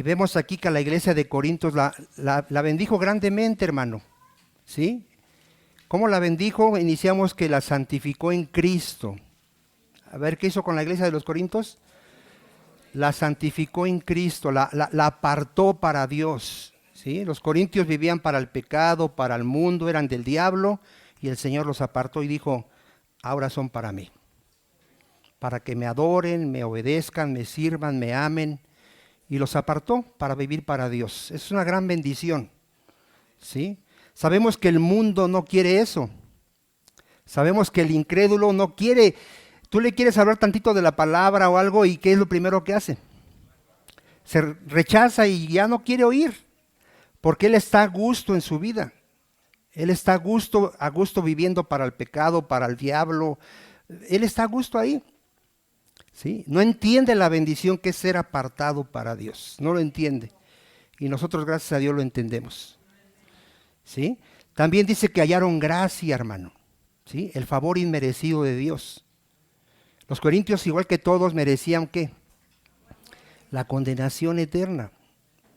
vemos aquí que a la iglesia de Corintios la bendijo grandemente, hermano. ¿Sí? ¿Cómo la bendijo? Iniciamos que la santificó en Cristo. A ver, ¿qué hizo con la iglesia de los Corintios? La santificó en Cristo, la apartó para Dios. ¿Sí? Los corintios vivían para el pecado, para el mundo, eran del diablo, y el Señor los apartó y dijo, ahora son para mí. Para que me adoren, me obedezcan, me sirvan, me amen. Y los apartó para vivir para Dios. Es una gran bendición. ¿Sí? Sabemos que el mundo no quiere eso. Sabemos que el incrédulo no quiere. Tú le quieres hablar tantito de la palabra o algo y ¿qué es lo primero que hace? Se rechaza y ya no quiere oír. Porque él está a gusto en su vida. Él está a gusto viviendo para el pecado, para el diablo. Él está a gusto ahí. ¿Sí? No entiende la bendición que es ser apartado para Dios. No lo entiende. Y nosotros, gracias a Dios, lo entendemos. ¿Sí? También dice que hallaron gracia, hermano. ¿Sí? El favor inmerecido de Dios. Los corintios, igual que todos, merecían ¿qué? La condenación eterna.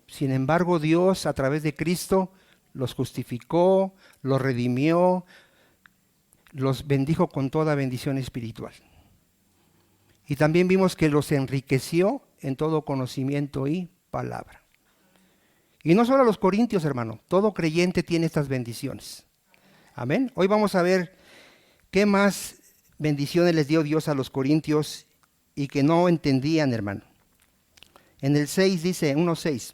Sin embargo, Dios, a través de Cristo, los justificó, los redimió, los bendijo con toda bendición espiritual. Y también vimos que los enriqueció en todo conocimiento y palabra. Y no solo a los corintios, hermano, todo creyente tiene estas bendiciones. Amén. Hoy vamos a ver qué más bendiciones les dio Dios a los corintios y que no entendían, hermano. En el 6 dice, 1:6.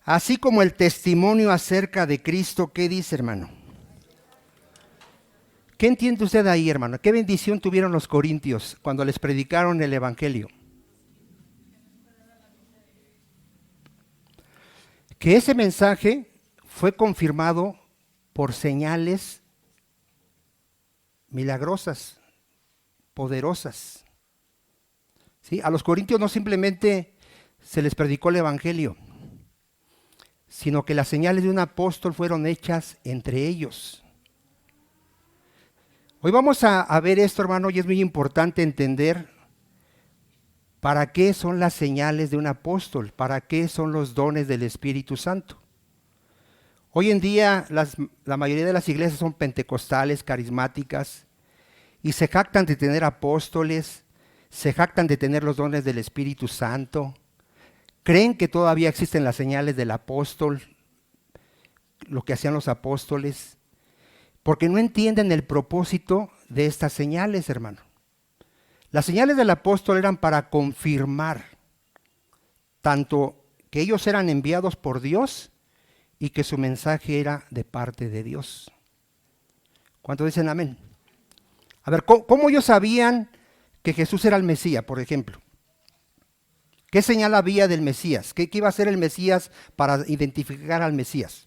Así como el testimonio acerca de Cristo, ¿qué dice, hermano? ¿Qué entiende usted ahí, hermano? ¿Qué bendición tuvieron los corintios cuando les predicaron el evangelio? Que ese mensaje fue confirmado por señales milagrosas, poderosas. ¿Sí? A los corintios no simplemente se les predicó el evangelio, sino que las señales de un apóstol fueron hechas entre ellos. Hoy vamos a ver esto, hermano, y es muy importante entender para qué son las señales de un apóstol, para qué son los dones del Espíritu Santo. Hoy en día la mayoría de las iglesias son pentecostales, carismáticas, y se jactan de tener apóstoles, se jactan de tener los dones del Espíritu Santo. Creen que todavía existen las señales del apóstol, lo que hacían los apóstoles, porque no entienden el propósito de estas señales, hermano. Las señales del apóstol eran para confirmar tanto que ellos eran enviados por Dios y que su mensaje era de parte de Dios. ¿Cuántos dicen amén? A ver, ¿cómo ellos sabían que Jesús era el Mesías, por ejemplo? ¿Qué señal había del Mesías? ¿Qué iba a hacer el Mesías para identificar al Mesías?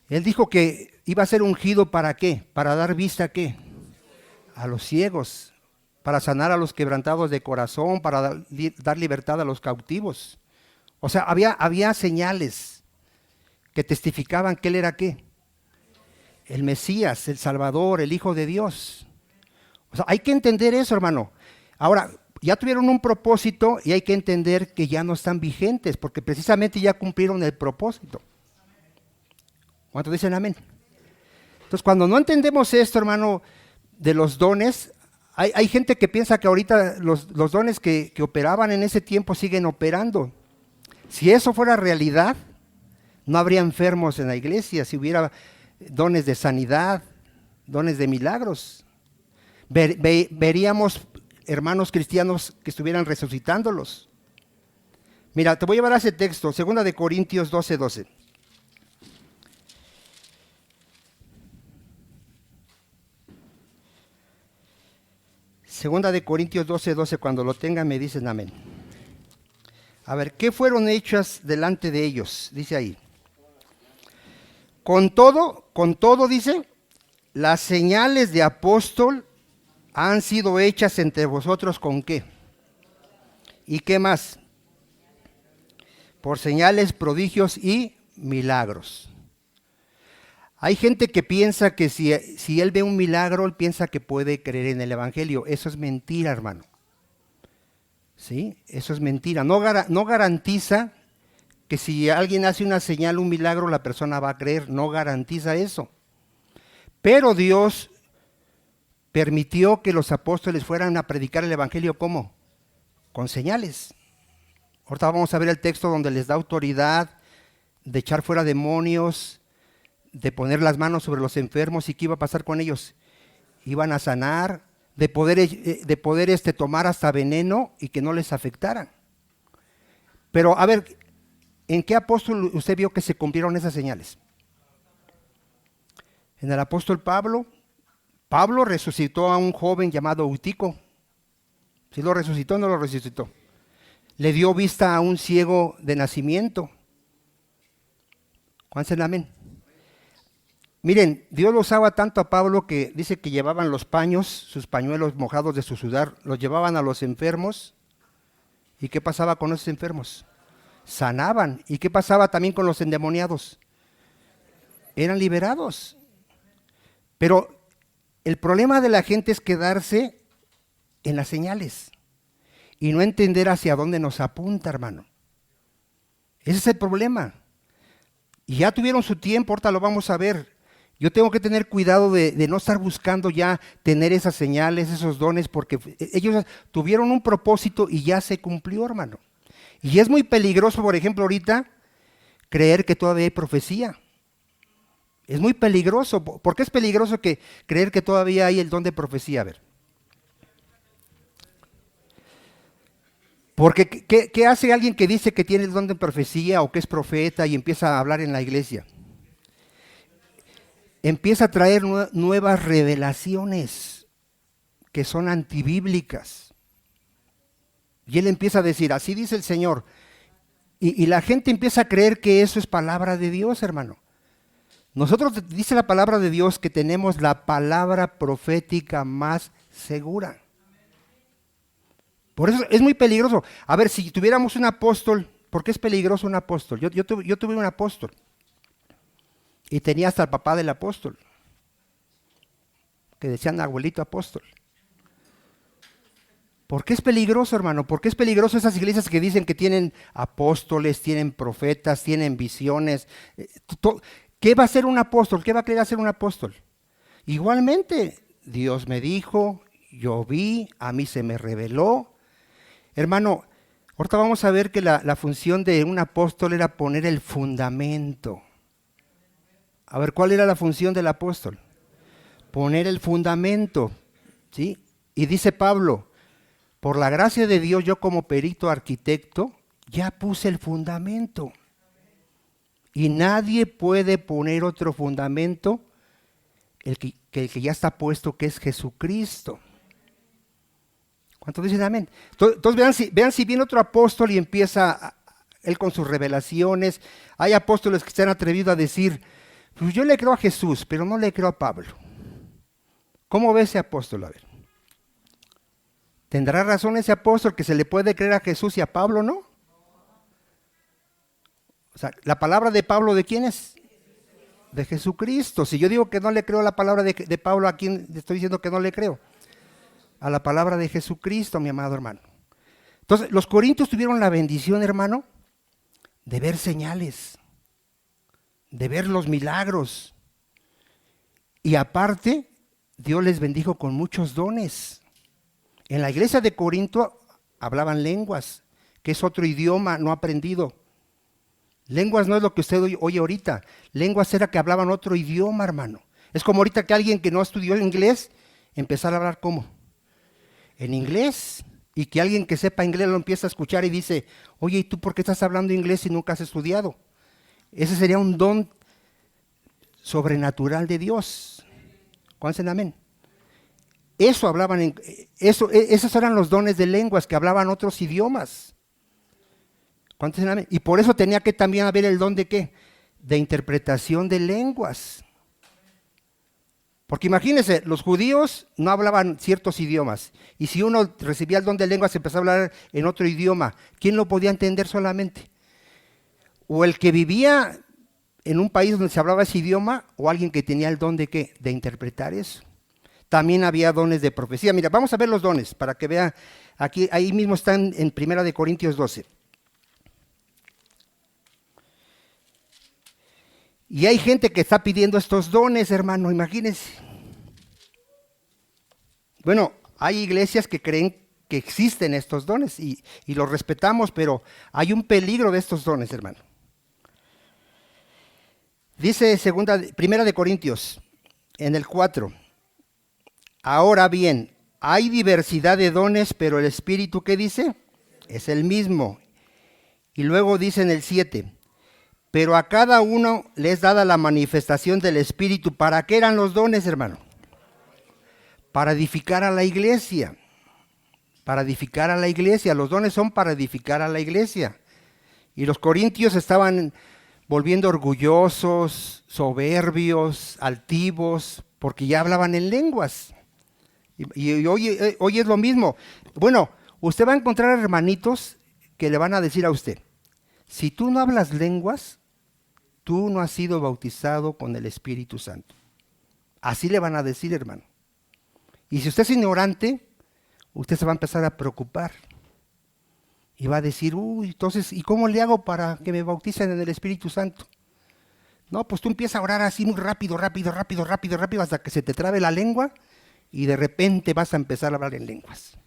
Él dijo que iba a ser ungido ¿para qué? Para dar vista ¿a qué? A los ciegos, para sanar a los quebrantados de corazón, para dar libertad a los cautivos. O sea, había señales que testificaban que él era ¿qué? El Mesías, el Salvador, el Hijo de Dios. O sea, hay que entender eso, hermano. Ahora, ya tuvieron un propósito y hay que entender que ya no están vigentes, porque precisamente ya cumplieron el propósito. ¿Cuántos dicen amén? Entonces, cuando no entendemos esto, hermano, de los dones, hay gente que piensa que ahorita los dones que operaban en ese tiempo siguen operando. Si eso fuera realidad, no habría enfermos en la iglesia, si hubiera dones de sanidad, dones de milagros. Veríamos hermanos cristianos que estuvieran resucitándolos. Mira, te voy a llevar a ese texto, 2 de Corintios 12:12. Segunda de Corintios 12:12, cuando lo tengan me dicen amén. A ver, ¿qué fueron hechas delante de ellos? Dice ahí. Con todo dice, las señales de apóstol han sido hechas entre vosotros ¿con qué? ¿Y qué más? Por señales, prodigios y milagros. Hay gente que piensa que si él ve un milagro, él piensa que puede creer en el evangelio. Eso es mentira, hermano. ¿Sí? Eso es mentira. No garantiza que si alguien hace una señal, un milagro, la persona va a creer. No garantiza eso. Pero Dios permitió que los apóstoles fueran a predicar el evangelio, ¿cómo? Con señales. Ahorita vamos a ver el texto donde les da autoridad de echar fuera demonios, de poner las manos sobre los enfermos. ¿Y qué iba a pasar con ellos? Iban a sanar, de poder tomar hasta veneno y que no les afectaran. Pero a ver, ¿en qué apóstol usted vio que se cumplieron esas señales? En el apóstol Pablo. Pablo resucitó a un joven llamado Eutico. ¿Sí lo resucitó o no lo resucitó? Le dio vista a un ciego de nacimiento. ¿Cuántos amén? Miren, Dios lo usaba tanto a Pablo que dice que llevaban los paños, sus pañuelos mojados de su sudor, los llevaban a los enfermos. ¿Y qué pasaba con esos enfermos? Sanaban. ¿Y qué pasaba también con los endemoniados? Eran liberados. Pero el problema de la gente es quedarse en las señales y no entender hacia dónde nos apunta, hermano. Ese es el problema. Y ya tuvieron su tiempo, ahorita lo vamos a ver. Yo tengo que tener cuidado de no estar buscando ya tener esas señales, esos dones, porque ellos tuvieron un propósito y ya se cumplió, hermano. Y es muy peligroso, por ejemplo, ahorita, creer que todavía hay profecía. Es muy peligroso. ¿Por qué es peligroso creer que todavía hay el don de profecía? A ver. Porque ¿qué hace alguien que dice que tiene el don de profecía o que es profeta y empieza a hablar en la iglesia? Empieza a traer nuevas revelaciones que son antibíblicas. Y él empieza a decir, así dice el Señor. Y la gente empieza a creer que eso es palabra de Dios, hermano. Nosotros, dice la palabra de Dios, que tenemos la palabra profética más segura. Por eso es muy peligroso. A ver, si tuviéramos un apóstol, ¿por qué es peligroso un apóstol? Yo tuve un apóstol y tenía hasta el papá del apóstol, que decían abuelito apóstol. ¿Por qué es peligroso, hermano? ¿Por qué es peligroso esas iglesias que dicen que tienen apóstoles, tienen profetas, tienen visiones? ¿Qué va a hacer un apóstol? ¿Qué va a querer hacer un apóstol? Igualmente, Dios me dijo, yo vi, a mí se me reveló. Hermano, ahorita vamos a ver que la función de un apóstol era poner el fundamento. A ver, ¿cuál era la función del apóstol? Poner el fundamento, ¿sí? Y dice Pablo, por la gracia de Dios, yo como perito arquitecto, ya puse el fundamento. Y nadie puede poner otro fundamento que el que ya está puesto, que es Jesucristo. ¿Cuántos dicen amén? Entonces vean si viene otro apóstol y empieza él con sus revelaciones. Hay apóstoles que se han atrevido a decir, pues yo le creo a Jesús, pero no le creo a Pablo. ¿Cómo ve ese apóstol? A ver. ¿Tendrá razón ese apóstol que se le puede creer a Jesús y a Pablo no? O sea, ¿la palabra de Pablo de quién es? De Jesucristo. Si yo digo que no le creo a la palabra de Pablo, ¿a quién le estoy diciendo que no le creo? A la palabra de Jesucristo, mi amado hermano. Entonces, los corintios tuvieron la bendición, hermano, de ver señales, de ver los milagros. Y aparte, Dios les bendijo con muchos dones. En la iglesia de Corinto hablaban lenguas, que es otro idioma no aprendido. Lenguas no es lo que usted oye ahorita. Lenguas era que hablaban otro idioma, hermano. Es como ahorita que alguien que no estudió inglés empezara a hablar ¿cómo? En inglés. Y que alguien que sepa inglés lo empieza a escuchar y dice, oye, ¿y tú por qué estás hablando inglés si nunca has estudiado? Ese sería un don sobrenatural de Dios. ¿Cuántos dicen amén? Eso hablaban, esos eran los dones de lenguas, que hablaban otros idiomas. ¿Cuántos dicen amén? Y por eso tenía que también haber el don de ¿qué? De interpretación de lenguas. Porque imagínense, los judíos no hablaban ciertos idiomas. Y si uno recibía el don de lenguas, empezaba a hablar en otro idioma. ¿Quién lo podía entender solamente? O el que vivía en un país donde se hablaba ese idioma, o alguien que tenía el don de ¿qué? De interpretar eso. también había dones de profecía. Mira, vamos a ver los dones para que vea. Aquí, ahí mismo están en 1 Corintios 12. Y hay gente que está pidiendo estos dones, hermano, imagínense. Bueno, hay iglesias que creen que existen estos dones y los respetamos, pero hay un peligro de estos dones, hermano. Dice 1 Corintios, en el 4. Ahora bien, hay diversidad de dones, pero el Espíritu, ¿qué dice? Es el mismo. Y luego dice en el 7, pero a cada uno le es dada la manifestación del Espíritu. ¿Para qué eran los dones, hermano? Para edificar a la iglesia. Para edificar a la iglesia. Los dones son para edificar a la iglesia. Y los corintios estaban volviendo orgullosos, soberbios, altivos, porque ya hablaban en lenguas. Y hoy es lo mismo. Bueno, usted va a encontrar hermanitos que le van a decir a usted, si tú no hablas lenguas, tú no has sido bautizado con el Espíritu Santo. Así le van a decir, hermano. Y si usted es ignorante, usted se va a empezar a preocupar. Y va a decir, uy, entonces, ¿y cómo le hago para que me bauticen en el Espíritu Santo? No, pues tú empiezas a orar así muy rápido, hasta que se te trabe la lengua y de repente vas a empezar a hablar en lenguas.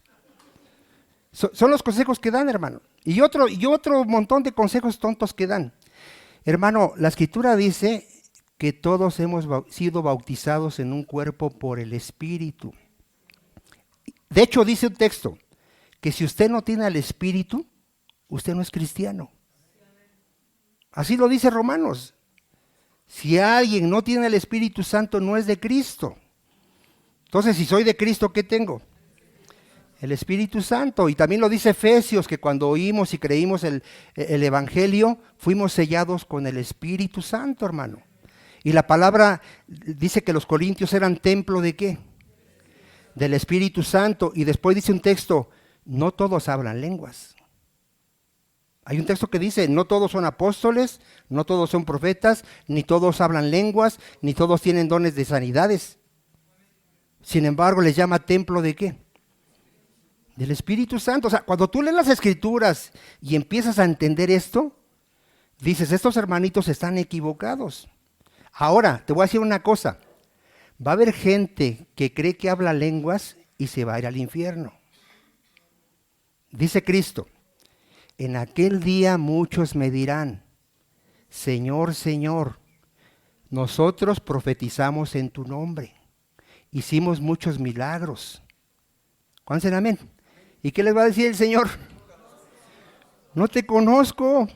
Son los consejos que dan, hermano. Y otro montón de consejos tontos que dan. Hermano, la Escritura dice que todos hemos sido bautizados en un cuerpo por el Espíritu. De hecho, dice un texto, que si usted no tiene al Espíritu, usted no es cristiano. Así lo dice Romanos. Si alguien no tiene el Espíritu Santo, no es de Cristo. Entonces, si soy de Cristo, ¿qué tengo? El Espíritu Santo. Y también lo dice Efesios, que cuando oímos y creímos el Evangelio, fuimos sellados con el Espíritu Santo, hermano. Y la palabra dice que los corintios eran templo ¿de qué? Del Espíritu Santo. Y después dice un texto, no todos hablan lenguas. Hay un texto que dice, no todos son apóstoles, no todos son profetas, ni todos hablan lenguas, ni todos tienen dones de sanidades. Sin embargo, les llama templo ¿de qué? Del Espíritu Santo. O sea, cuando tú lees las Escrituras y empiezas a entender esto, dices, estos hermanitos están equivocados. Ahora, te voy a decir una cosa. Va a haber gente que cree que habla lenguas y se va a ir al infierno. Dice Cristo, en aquel día muchos me dirán, Señor, Señor, nosotros profetizamos en tu nombre, hicimos muchos milagros. ¿Cuántos dicen amén? ¿Y qué les va a decir el Señor? No te conozco.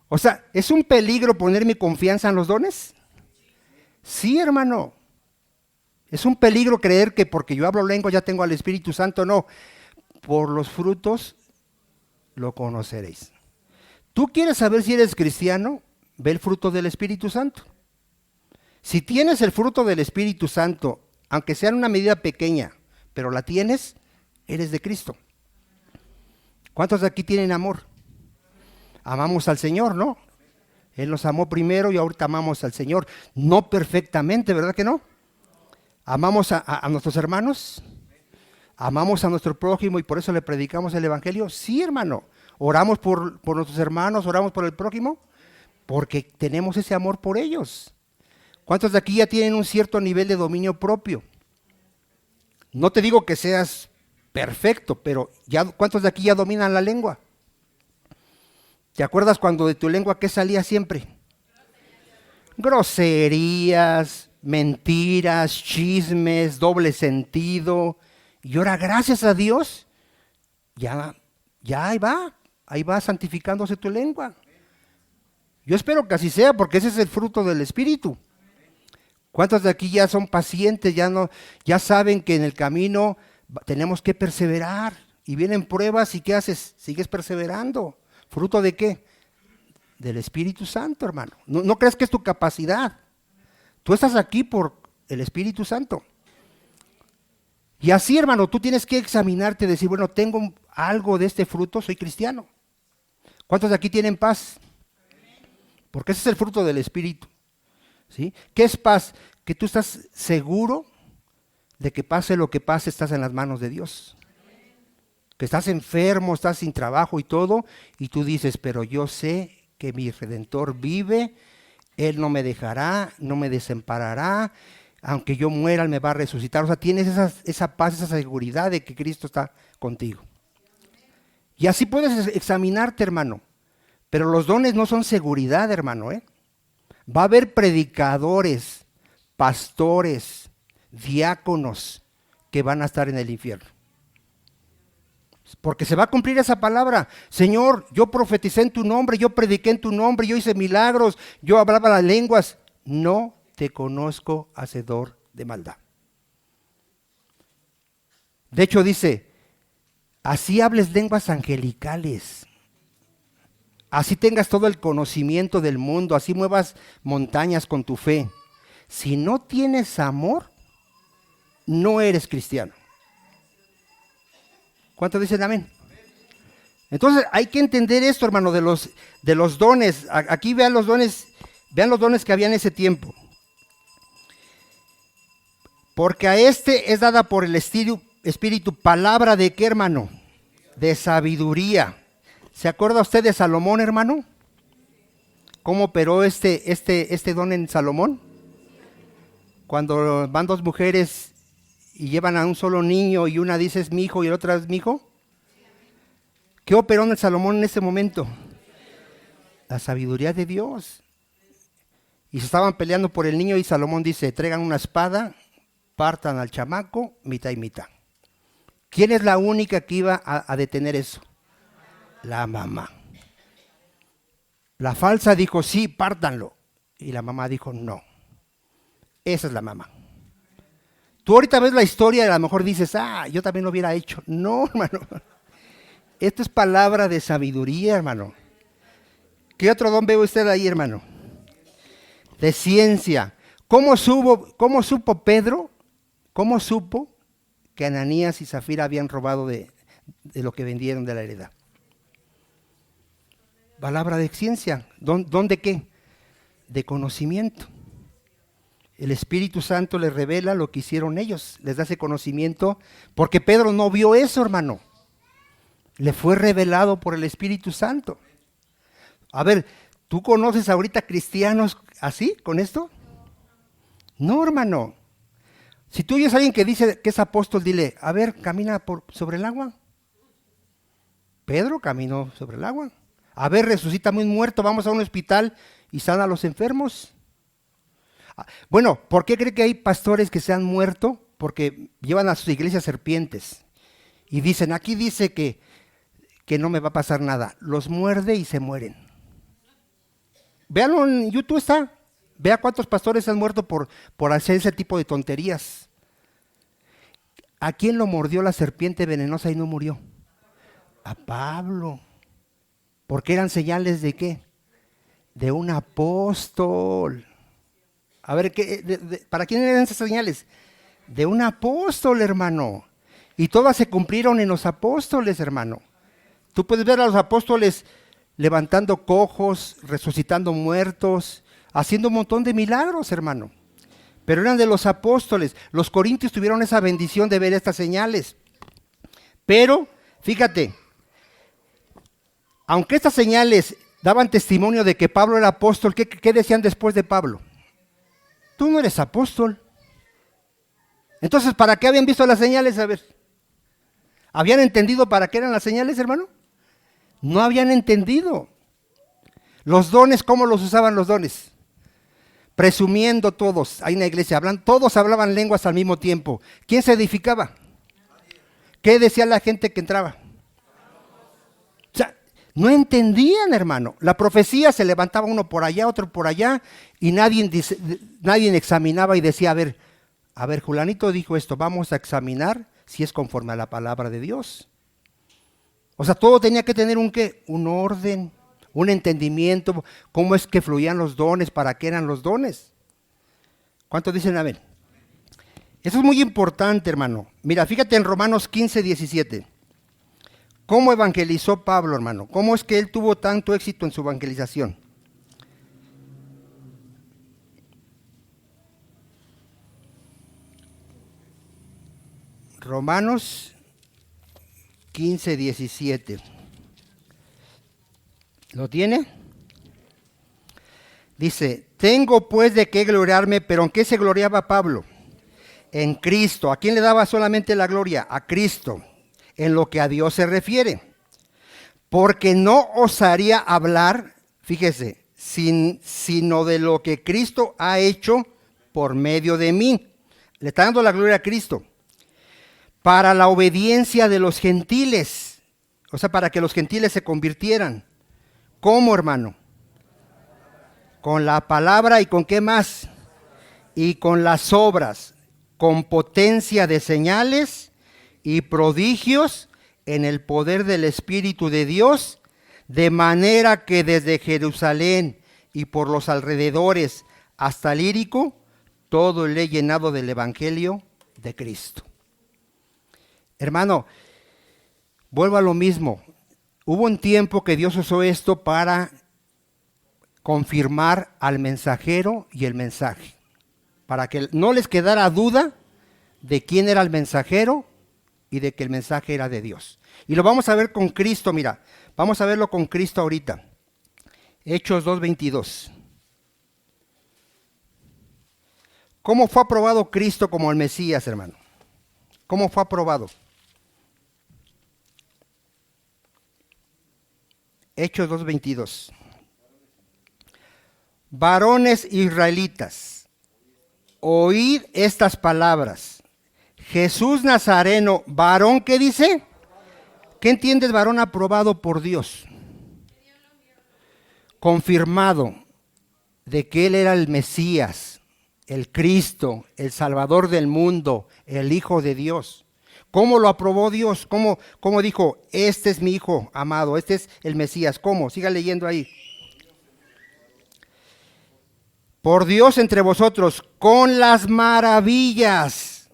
O sea, ¿es un peligro poner mi confianza en los dones? Sí, hermano. Es un peligro creer que porque yo hablo lengua ya tengo al Espíritu Santo. No. Por los frutos lo conoceréis. ¿Tú quieres saber si eres cristiano? Ve el fruto del Espíritu Santo. Si tienes el fruto del Espíritu Santo, aunque sea en una medida pequeña, pero la tienes, eres de Cristo. ¿Cuántos de aquí tienen amor? Amamos al Señor, ¿no? Él nos amó primero y ahorita amamos al Señor. No perfectamente, ¿verdad que no? Amamos a nuestros hermanos. ¿Amamos a nuestro prójimo y por eso le predicamos el Evangelio? Sí, hermano. ¿Oramos por nuestros hermanos? ¿Oramos por el prójimo? Porque tenemos ese amor por ellos. ¿Cuántos de aquí ya tienen un cierto nivel de dominio propio? No te digo que seas perfecto, pero ¿cuántos de aquí ya dominan la lengua? ¿Te acuerdas cuando de tu lengua qué salía siempre? Groserías, mentiras, chismes, doble sentido. Y ahora, gracias a Dios, ya ahí va santificándose tu lengua. Yo espero que así sea, porque ese es el fruto del Espíritu. ¿Cuántos de aquí ya son pacientes, ya saben que en el camino tenemos que perseverar? Y vienen pruebas y ¿qué haces? Sigues perseverando. ¿Fruto de qué? Del Espíritu Santo, hermano. No creas que es tu capacidad. Tú estás aquí por el Espíritu Santo. Y así, hermano, tú tienes que examinarte y decir, bueno, tengo algo de este fruto, soy cristiano. ¿Cuántos de aquí tienen paz? Porque ese es el fruto del Espíritu. ¿Sí? ¿Qué es paz? Que tú estás seguro de que pase lo que pase, estás en las manos de Dios. Que estás enfermo, estás sin trabajo y todo, y tú dices, pero yo sé que mi Redentor vive, Él no me dejará, no me desamparará, aunque yo muera, Él me va a resucitar. O sea, tienes esa paz, esa seguridad de que Cristo está contigo. Y así puedes examinarte, hermano. Pero los dones no son seguridad, hermano, ¿eh? Va a haber predicadores, pastores, diáconos que van a estar en el infierno. Porque se va a cumplir esa palabra. Señor, yo profeticé en tu nombre, yo prediqué en tu nombre, yo hice milagros, yo hablaba las lenguas. No te conozco, hacedor de maldad. De hecho dice, así hables lenguas angelicales, así tengas todo el conocimiento del mundo, así muevas montañas con tu fe. Si no tienes amor, no eres cristiano. ¿Cuántos dicen amén? Entonces hay que entender esto, hermano, de los dones. Aquí vean los dones que había en ese tiempo. Porque a este es dada por el Espíritu palabra de qué, hermano? De sabiduría. ¿Se acuerda usted de Salomón, hermano? ¿Cómo operó este don en Salomón? Cuando van dos mujeres y llevan a un solo niño y una dice es mi hijo y la otra es mi hijo. ¿Qué operó en el Salomón en ese momento? La sabiduría de Dios. Y se estaban peleando por el niño y Salomón dice, traigan una espada, partan al chamaco, mitad y mitad. ¿Quién es la única que iba a detener eso? La mamá. La falsa dijo, sí, pártanlo. Y la mamá dijo, no. Esa es la mamá. Tú ahorita ves la historia y a lo mejor dices, yo también lo hubiera hecho. No, hermano. Esto es palabra de sabiduría, hermano. ¿Qué otro don ve usted ahí, hermano? De ciencia. ¿Cómo supo Pedro? ¿Cómo supo que Ananías y Zafira habían robado de lo que vendieron de la heredad? Palabra de ciencia. ¿Don de qué? De conocimiento. El Espíritu Santo les revela lo que hicieron ellos, les da ese conocimiento, porque Pedro no vio eso, hermano. Le fue revelado por el Espíritu Santo. A ver, ¿tú conoces ahorita cristianos así, con esto? No, hermano. Si tú oyes a alguien que dice que es apóstol, dile, a ver, camina sobre el agua. Pedro caminó sobre el agua. A ver, resucítame un muerto, vamos a un hospital y sana a los enfermos. Bueno, ¿por qué cree que hay pastores que se han muerto? Porque llevan a sus iglesias serpientes y dicen, aquí dice que no me va a pasar nada. Los muerde y se mueren. Véanlo en YouTube, está. Vea cuántos pastores han muerto por hacer ese tipo de tonterías. ¿A quién lo mordió la serpiente venenosa y no murió? A Pablo. Porque eran señales de qué? De un apóstol. A ver, ¿para quién eran esas señales? De un apóstol, hermano. Y todas se cumplieron en los apóstoles, hermano. Tú puedes ver a los apóstoles levantando cojos, resucitando muertos, haciendo un montón de milagros, hermano. Pero eran de los apóstoles. Los corintios tuvieron esa bendición de ver estas señales. Pero, fíjate, aunque estas señales daban testimonio de que Pablo era apóstol, ¿qué decían después de Pablo? Tú no eres apóstol. Entonces, ¿para qué habían visto las señales? A ver, ¿habían entendido para qué eran las señales, hermano? No habían entendido. Los dones, ¿cómo los usaban los dones? Presumiendo todos. Hay una iglesia, todos hablaban lenguas al mismo tiempo. ¿Quién se edificaba? ¿Qué decía la gente que entraba? O sea, no entendían, hermano. La profecía se levantaba uno por allá, otro por allá, y nadie examinaba y decía, a ver, Julanito dijo esto, vamos a examinar si es conforme a la palabra de Dios. O sea, todo tenía que tener un orden, un entendimiento, cómo es que fluían los dones, para qué eran los dones. ¿Cuántos dicen amén? Eso es muy importante, hermano. Mira, fíjate en Romanos 15, 17. ¿Cómo evangelizó Pablo, hermano? ¿Cómo es que él tuvo tanto éxito en su evangelización? Romanos 15, 17. ¿Lo tiene? Dice, tengo pues de qué gloriarme, pero ¿en qué se gloriaba Pablo? En Cristo. ¿A quién le daba solamente la gloria? A Cristo, en lo que a Dios se refiere. Porque no osaría hablar, fíjese, sino de lo que Cristo ha hecho por medio de mí. Le está dando la gloria a Cristo. Para la obediencia de los gentiles. O sea, para que los gentiles se convirtieran. ¿Cómo, hermano? Con la palabra y con qué más. Y con las obras, con potencia de señales y prodigios en el poder del Espíritu de Dios, de manera que desde Jerusalén y por los alrededores hasta el Ilírico, todo le he llenado del Evangelio de Cristo. Hermano, vuelvo a lo mismo. Hubo un tiempo que Dios usó esto para confirmar al mensajero y el mensaje, para que no les quedara duda de quién era el mensajero y de que el mensaje era de Dios. Y lo vamos a ver con Cristo, mira, vamos a verlo con Cristo ahorita. Hechos 2:22. ¿Cómo fue aprobado Cristo como el Mesías, hermano? ¿Cómo fue aprobado? Hechos 2:22. Varones israelitas, oíd estas palabras. Jesús Nazareno, varón, ¿qué dice? ¿Qué entiendes, varón aprobado por Dios? Confirmado de que Él era el Mesías, el Cristo, el Salvador del mundo, el Hijo de Dios. ¿Cómo lo aprobó Dios? ¿Cómo dijo, este es mi Hijo amado, este es el Mesías? ¿Cómo? Siga leyendo ahí. Por Dios entre vosotros, con las maravillas,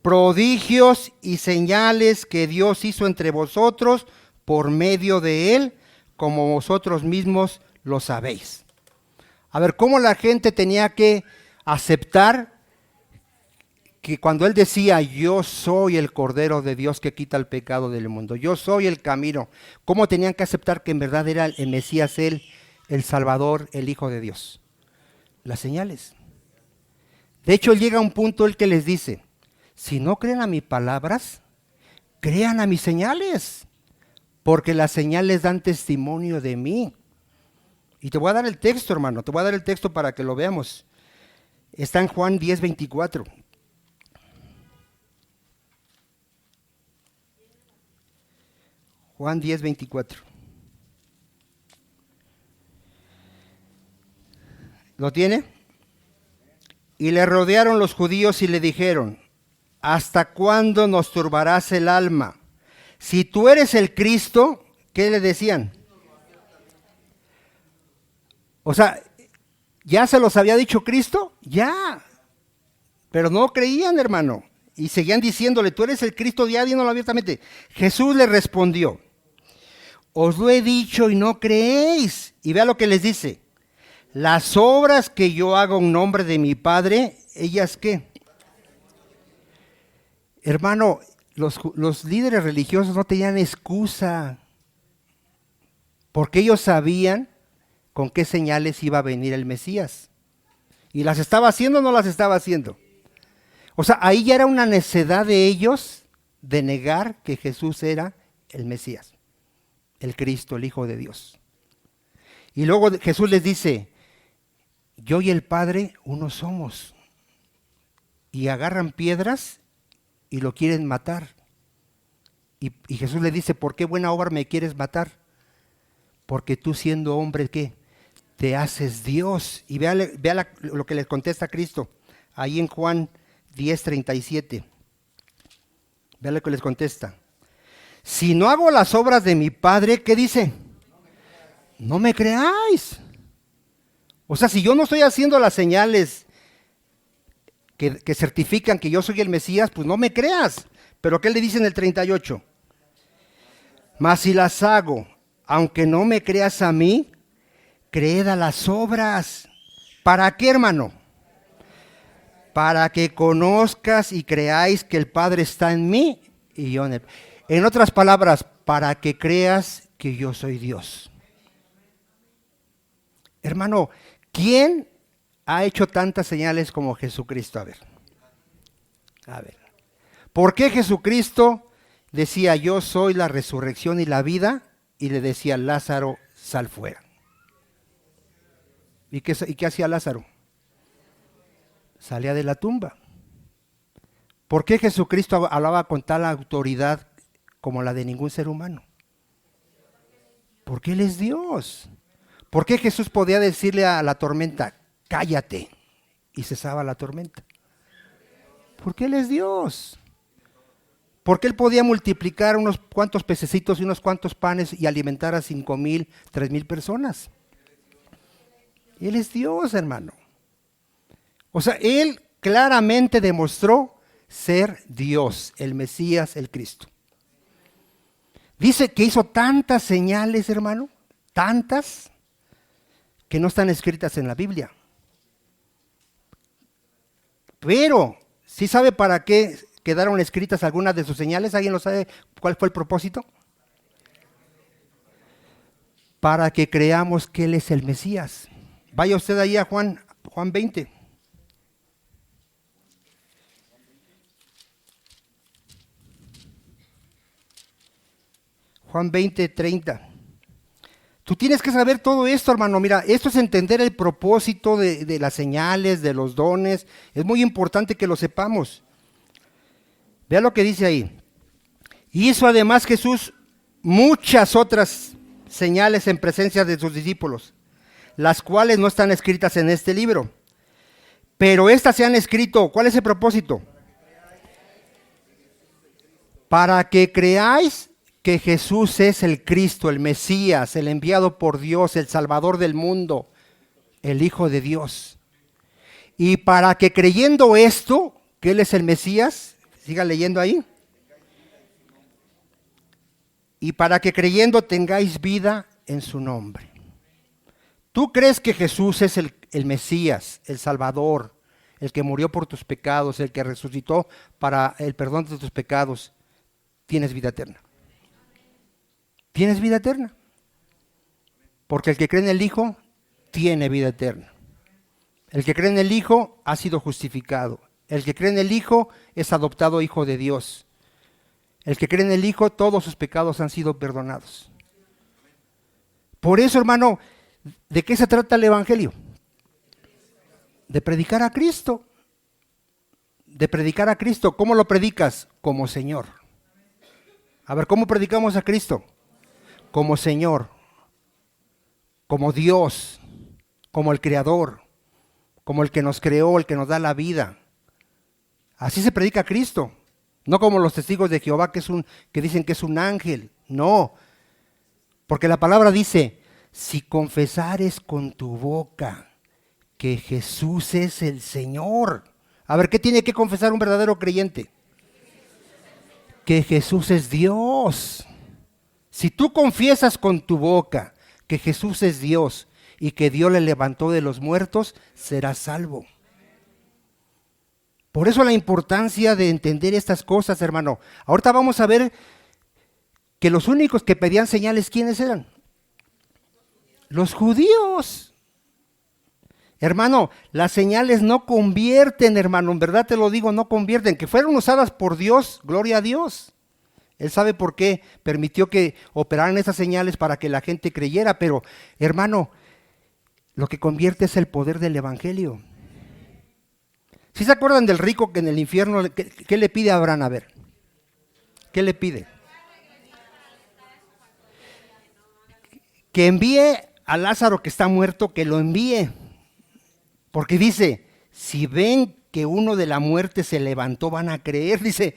prodigios y señales que Dios hizo entre vosotros por medio de Él, como vosotros mismos lo sabéis. A ver, ¿cómo la gente tenía que aceptar que cuando Él decía, yo soy el Cordero de Dios que quita el pecado del mundo, yo soy el camino? ¿Cómo tenían que aceptar que en verdad era el Mesías, Él, el Salvador, el Hijo de Dios? Las señales. De hecho, llega un punto el que les dice, si no creen a mis palabras, crean a mis señales, porque las señales dan testimonio de mí. Y te voy a dar el texto, hermano, te voy a dar el texto para que lo veamos. Está en Juan 10:24. Juan 10:24. ¿Lo tiene? Y le rodearon los judíos y le dijeron, ¿hasta cuándo nos turbarás el alma? Si tú eres el Cristo, ¿qué le decían? O sea, ¿ya se los había dicho Cristo? Ya. Pero no creían, hermano. Y seguían diciéndole, tú eres el Cristo, ya dínoslo abiertamente. Jesús le respondió, os lo he dicho y no creéis. Y vea lo que les dice. Las obras que yo hago en nombre de mi Padre, ¿ellas qué? Hermano, los líderes religiosos no tenían excusa, porque ellos sabían con qué señales iba a venir el Mesías. ¿Y las estaba haciendo o no las estaba haciendo? O sea, ahí ya era una necedad de ellos de negar que Jesús era el Mesías, el Cristo, el Hijo de Dios. Y luego Jesús les dice, yo y el Padre uno somos. Y agarran piedras y lo quieren matar. Y Jesús le dice, ¿por qué buena obra me quieres matar? Porque tú siendo hombre, ¿qué? Te haces Dios. Y vea lo que le contesta Cristo, ahí en Juan 10:37. Vea lo que les contesta. Si no hago las obras de mi Padre, ¿qué dice? No me creáis. O sea, si yo no estoy haciendo las señales que certifican que yo soy el Mesías, pues no me creas. Pero ¿qué le dice en el 38? Mas si las hago, aunque no me creas a mí, creed a las obras. ¿Para qué, hermano? para que conozcas y creáis que el Padre está en mí y yo en él. En otras palabras, para que creas que yo soy Dios. Hermano, ¿quién ha hecho tantas señales como Jesucristo? A ver. ¿Por qué Jesucristo decía, yo soy la resurrección y la vida? Y le decía, Lázaro, sal fuera. ¿Y qué hacía Lázaro? Salía de la tumba. ¿Por qué Jesucristo hablaba con tal autoridad como la de ningún ser humano? Porque Él es Dios. ¿Por qué Jesús podía decirle a la tormenta, cállate? Y cesaba la tormenta. Porque Él es Dios. Porque Él podía multiplicar unos cuantos pececitos y unos cuantos panes y alimentar a 5,000, 3,000 personas. Él es Dios, hermano. O sea, Él claramente demostró ser Dios, el Mesías, el Cristo. Dice que hizo tantas señales, hermano, tantas, que no están escritas en la Biblia. Pero, ¿sí sabe para qué quedaron escritas algunas de sus señales? ¿Alguien lo sabe cuál fue el propósito? Para que creamos que Él es el Mesías. Vaya usted ahí a Juan 20. Juan 20, 30. Tú tienes que saber todo esto, hermano. Mira, esto es entender el propósito de las señales, de los dones. Es muy importante que lo sepamos. Vea lo que dice ahí. Hizo además Jesús muchas otras señales en presencia de sus discípulos, las cuales no están escritas en este libro. Pero estas se han escrito. ¿Cuál es el propósito? Para que creáis que Jesús es el Cristo, el Mesías, el enviado por Dios, el Salvador del mundo, el Hijo de Dios. Y para que creyendo esto, que Él es el Mesías, siga leyendo ahí. Y para que creyendo tengáis vida en su nombre. ¿Tú crees que Jesús es el Mesías, el Salvador, el que murió por tus pecados, el que resucitó para el perdón de tus pecados? Tienes vida eterna. Tienes vida eterna. Porque el que cree en el Hijo tiene vida eterna. El que cree en el Hijo ha sido justificado. El que cree en el Hijo es adoptado hijo de Dios. El que cree en el Hijo, todos sus pecados han sido perdonados. Por eso, hermano, ¿de qué se trata el Evangelio? De predicar a Cristo. De predicar a Cristo. ¿Cómo lo predicas? Como Señor. A ver, ¿cómo predicamos a Cristo? Como Señor, como Dios, como el Creador, como el que nos creó, el que nos da la vida. Así se predica a Cristo, no como los testigos de Jehová que dicen que es un ángel, no. Porque la palabra dice, si confesares con tu boca que Jesús es el Señor. A ver, ¿qué tiene que confesar un verdadero creyente? Que Jesús es Dios. Si tú confiesas con tu boca que Jesús es Dios y que Dios le levantó de los muertos, serás salvo. Por eso la importancia de entender estas cosas, hermano. Ahorita vamos a ver que los únicos que pedían señales, ¿quiénes eran? Los judíos. Hermano, las señales no convierten, hermano, en verdad te lo digo, no convierten. Que fueron usadas por Dios, gloria a Dios. Él sabe por qué permitió que operaran esas señales para que la gente creyera, pero hermano, lo que convierte es el poder del Evangelio. ¿Sí se acuerdan del rico que en el infierno, qué le pide a Abraham? A ver, ¿qué le pide? Que envíe a Lázaro que está muerto, que lo envíe. Porque dice, si ven que uno de la muerte se levantó, van a creer. Dice,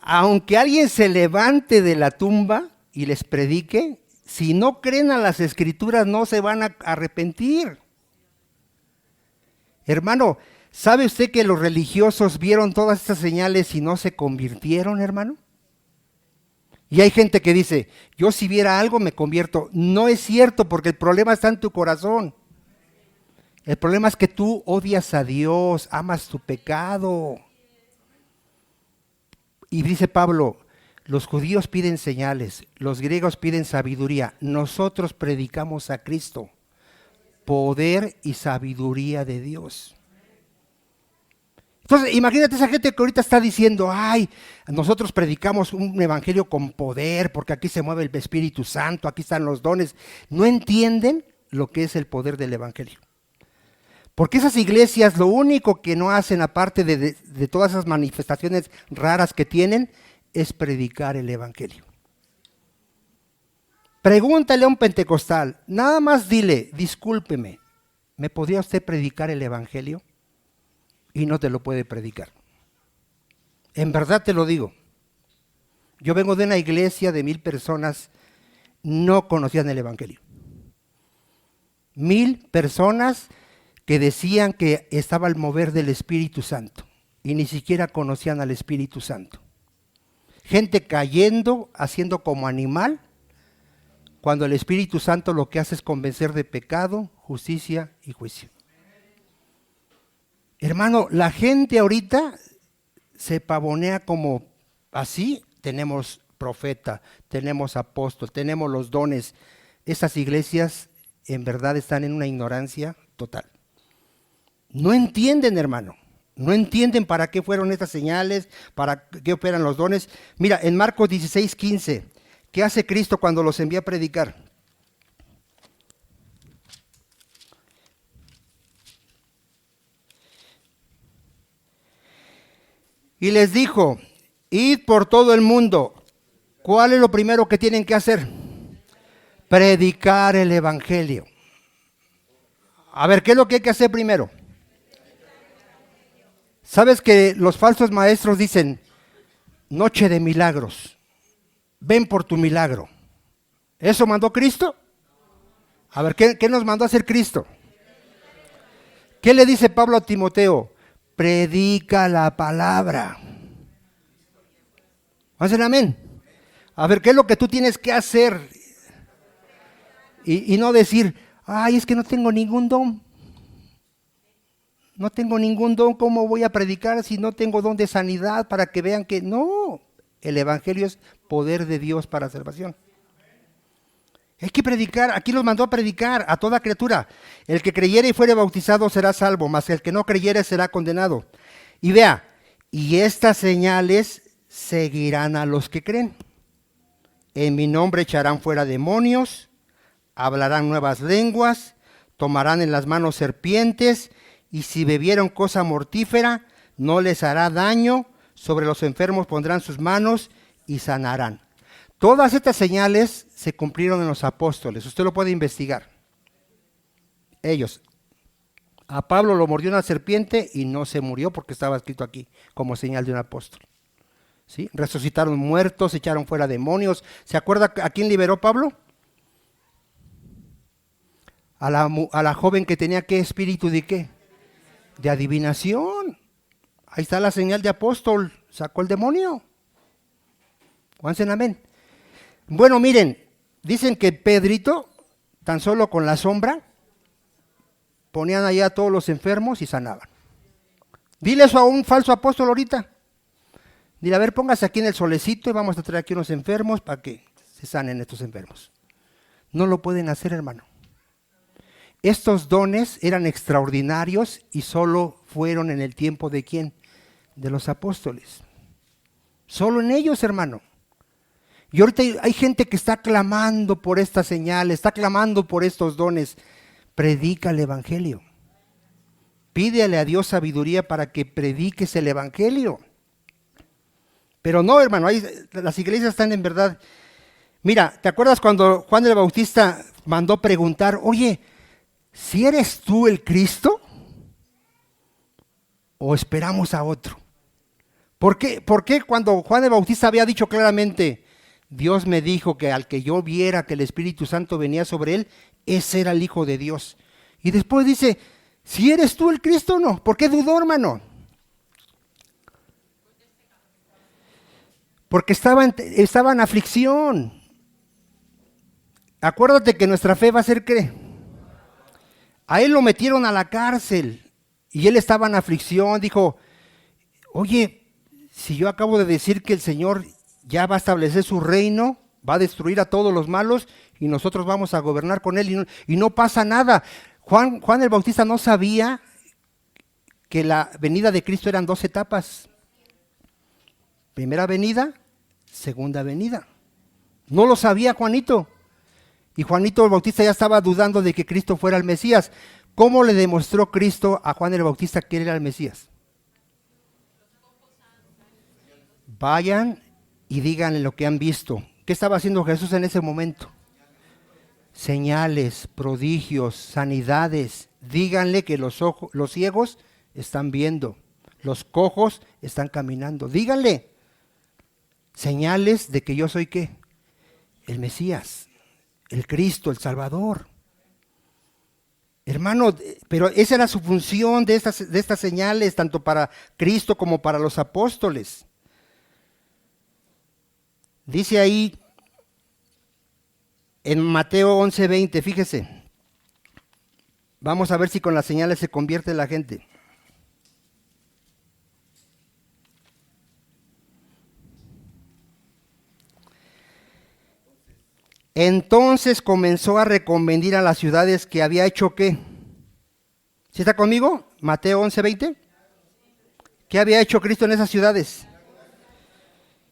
aunque alguien se levante de la tumba y les predique, si no creen a las Escrituras no se van a arrepentir. Hermano, ¿sabe usted que los religiosos vieron todas estas señales y no se convirtieron, hermano? Y hay gente que dice, yo si viera algo me convierto. No es cierto, porque el problema está en tu corazón. El problema es que tú odias a Dios, amas tu pecado. Y dice Pablo, los judíos piden señales, los griegos piden sabiduría. Nosotros predicamos a Cristo, poder y sabiduría de Dios. Entonces, imagínate esa gente que ahorita está diciendo, ay, nosotros predicamos un evangelio con poder, porque aquí se mueve el Espíritu Santo, aquí están los dones. No entienden lo que es el poder del evangelio. Porque esas iglesias lo único que no hacen, aparte de todas esas manifestaciones raras que tienen, es predicar el evangelio. Pregúntale a un pentecostal, nada más dile, discúlpeme, ¿me podría usted predicar el evangelio? Y no te lo puede predicar. En verdad te lo digo. Yo vengo de una iglesia de 1000 personas, no conocían el evangelio. 1000 personas que decían que estaba el mover del Espíritu Santo y ni siquiera conocían al Espíritu Santo. Gente cayendo, haciendo como animal, cuando el Espíritu Santo lo que hace es convencer de pecado, justicia y juicio. Hermano, la gente ahorita se pavonea como así. Tenemos profeta, tenemos apóstol, tenemos los dones. Esas iglesias en verdad están en una ignorancia total. No entienden, hermano, no entienden para qué fueron estas señales, para qué operan los dones. Mira, en Marcos 16:15, ¿qué hace Cristo cuando los envía a predicar? Y les dijo, id por todo el mundo. ¿Cuál es lo primero que tienen que hacer? Predicar el evangelio. A ver, ¿qué es lo que hay que hacer primero? ¿Sabes que los falsos maestros dicen, noche de milagros, ven por tu milagro? ¿Eso mandó Cristo? A ver, ¿qué nos mandó a hacer Cristo? ¿Qué le dice Pablo a Timoteo? Predica la palabra. ¿Hacen amén? A ver, ¿qué es lo que tú tienes que hacer? Y no decir, ay, es que no tengo ningún don. No tengo ningún don, ¿cómo voy a predicar si no tengo don de sanidad para que vean que no? El evangelio es poder de Dios para salvación. Hay que predicar, aquí los mandó a predicar a toda criatura. El que creyere y fuere bautizado será salvo, mas el que no creyere será condenado. Y vea, y estas señales seguirán a los que creen. En mi nombre echarán fuera demonios, hablarán nuevas lenguas, tomarán en las manos serpientes, y si bebieron cosa mortífera, no les hará daño, sobre los enfermos pondrán sus manos y sanarán. Todas estas señales se cumplieron en los apóstoles, usted lo puede investigar. Ellos, a Pablo lo mordió una serpiente y no se murió porque estaba escrito aquí como señal de un apóstol. ¿Sí? Resucitaron muertos, echaron fuera demonios. ¿Se acuerda a quién liberó Pablo? A la joven que tenía ¿qué espíritu de qué? De adivinación. Ahí está la señal de apóstol, sacó el demonio. Juansen, amén. Bueno, miren, dicen que Pedrito, tan solo con la sombra, ponían allá a todos los enfermos y sanaban. Dile eso a un falso apóstol ahorita. Dile, a ver, póngase aquí en el solecito y vamos a traer aquí unos enfermos para que se sanen estos enfermos. No lo pueden hacer, hermano. Estos dones eran extraordinarios y solo fueron en el tiempo de ¿quién? De los apóstoles. Solo en ellos, hermano. Y ahorita hay gente que está clamando por esta señal, está clamando por estos dones. Predica el evangelio. Pídele a Dios sabiduría para que prediques el evangelio. Pero no, hermano, las iglesias están en verdad. Mira, ¿te acuerdas cuando Juan el Bautista mandó preguntar, oye, ¿si eres tú el Cristo? ¿O esperamos a otro? ¿Por qué cuando Juan el Bautista había dicho claramente, Dios me dijo que al que yo viera que el Espíritu Santo venía sobre él, ese era el Hijo de Dios? Y después dice, ¿si eres tú el Cristo o no? ¿Por qué dudó, hermano? Porque estaba en aflicción. Acuérdate que nuestra fe va a ser ¿qué? A él lo metieron a la cárcel y él estaba en aflicción. Dijo, oye, si yo acabo de decir que el Señor ya va a establecer su reino, va a destruir a todos los malos y nosotros vamos a gobernar con él y no pasa nada. Juan el Bautista no sabía que la venida de Cristo eran 2 etapas. Primera venida, segunda venida. No lo sabía Juanito. Y Juanito el Bautista ya estaba dudando de que Cristo fuera el Mesías. ¿Cómo le demostró Cristo a Juan el Bautista que él era el Mesías? Vayan y díganle lo que han visto. ¿Qué estaba haciendo Jesús en ese momento? Señales, prodigios, sanidades. Díganle que los ciegos están viendo, los cojos están caminando. Díganle señales de que yo soy ¿qué? El Mesías, el Cristo, el Salvador. Hermano, pero esa era su función de estas señales, tanto para Cristo como para los apóstoles. Dice ahí en Mateo 11:20, fíjese. Vamos a ver si con las señales se convierte la gente. Entonces comenzó a reconvenir a las ciudades que había hecho ¿qué? ¿Sí está conmigo? Mateo 11:20. ¿Qué había hecho Cristo en esas ciudades?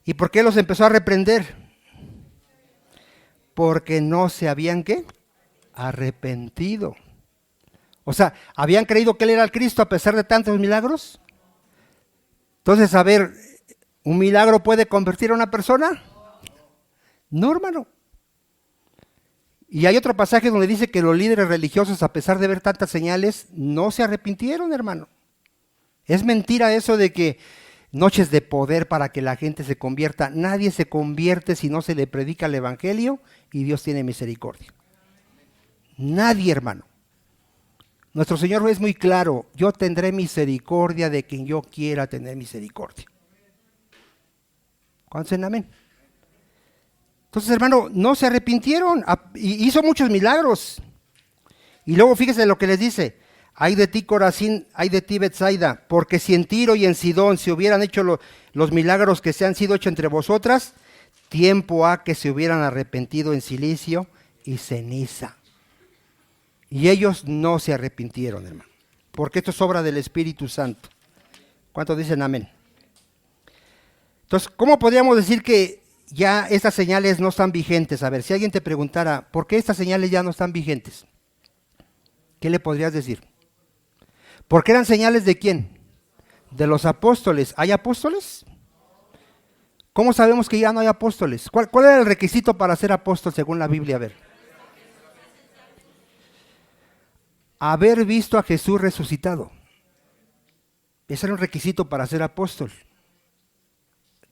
¿Y por qué los empezó a reprender? Porque no se habían ¿qué? Arrepentido. O sea, ¿habían creído que él era el Cristo a pesar de tantos milagros? Entonces, a ver, ¿un milagro puede convertir a una persona? No, hermano. Y hay otro pasaje donde dice que los líderes religiosos, a pesar de ver tantas señales, no se arrepintieron, hermano. Es mentira eso de que noches de poder para que la gente se convierta. Nadie se convierte si no se le predica el evangelio y Dios tiene misericordia. Nadie, hermano. Nuestro Señor es muy claro, yo tendré misericordia de quien yo quiera tener misericordia. ¿Cuántos en amén? Entonces, hermano, no se arrepintieron, hizo muchos milagros. Y luego fíjese lo que les dice, ay de ti Corazín, ay de ti Betsaida, porque si en Tiro y en Sidón se hubieran hecho los milagros que se han sido hechos entre vosotras, tiempo ha que se hubieran arrepentido en silicio y ceniza. Y ellos no se arrepintieron, hermano, porque esto es obra del Espíritu Santo. ¿Cuántos dicen amén? Entonces, ¿cómo podríamos decir que ya estas señales no están vigentes? A ver, si alguien te preguntara, ¿por qué estas señales ya no están vigentes? ¿Qué le podrías decir? ¿Porque eran señales de quién? De los apóstoles. ¿Hay apóstoles? ¿Cómo sabemos que ya no hay apóstoles? ¿Cuál era el requisito para ser apóstol según la Biblia? A ver. Haber visto a Jesús resucitado. Ese era un requisito para ser apóstol.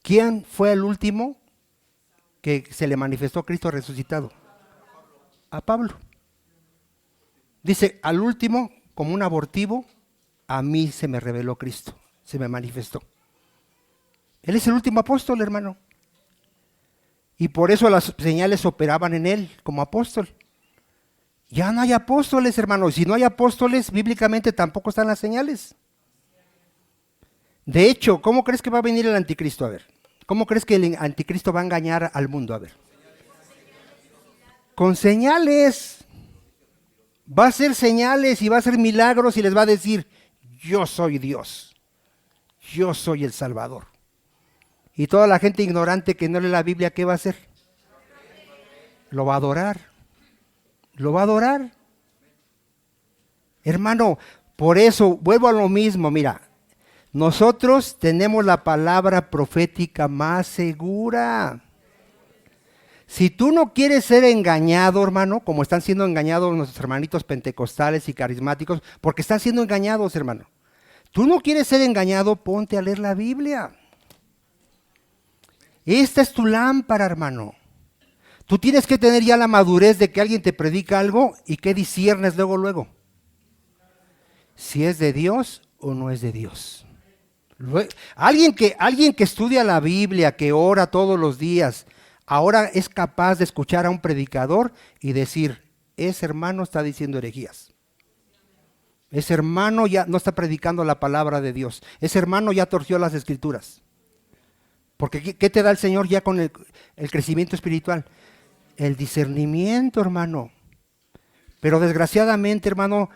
¿Quién fue el último que se le manifestó a Cristo resucitado? A Pablo. Dice, al último, como un abortivo, a mí se me reveló Cristo, se me manifestó. Él es el último apóstol, hermano. Y por eso las señales operaban en él como apóstol. Ya no hay apóstoles, hermano. Si no hay apóstoles, bíblicamente tampoco están las señales. De hecho, ¿cómo crees que va a venir el anticristo? A ver, ¿cómo crees que el anticristo va a engañar al mundo? A ver. Con señales. Va a hacer señales y va a hacer milagros y les va a decir, yo soy Dios. Yo soy el Salvador. Y toda la gente ignorante que no lee la Biblia, ¿qué va a hacer? Lo va a adorar. Lo va a adorar. Hermano, por eso vuelvo a lo mismo, mira, nosotros tenemos la palabra profética más segura. Si tú no quieres ser engañado, hermano, como están siendo engañados nuestros hermanitos pentecostales y carismáticos, porque están siendo engañados, hermano. Tú no quieres ser engañado, ponte a leer la Biblia. Esta es tu lámpara, hermano. Tú tienes que tener ya la madurez de que alguien te predica algo y que disciernes luego. Si es de Dios o no es de Dios. Alguien que estudia la Biblia, que ora todos los días, ahora es capaz de escuchar a un predicador y decir, ese hermano está diciendo herejías. Ese hermano ya no está predicando la palabra de Dios. Ese hermano ya torció las escrituras. Porque ¿qué te da el Señor ya con el crecimiento espiritual? El discernimiento, hermano. Pero desgraciadamente, hermano,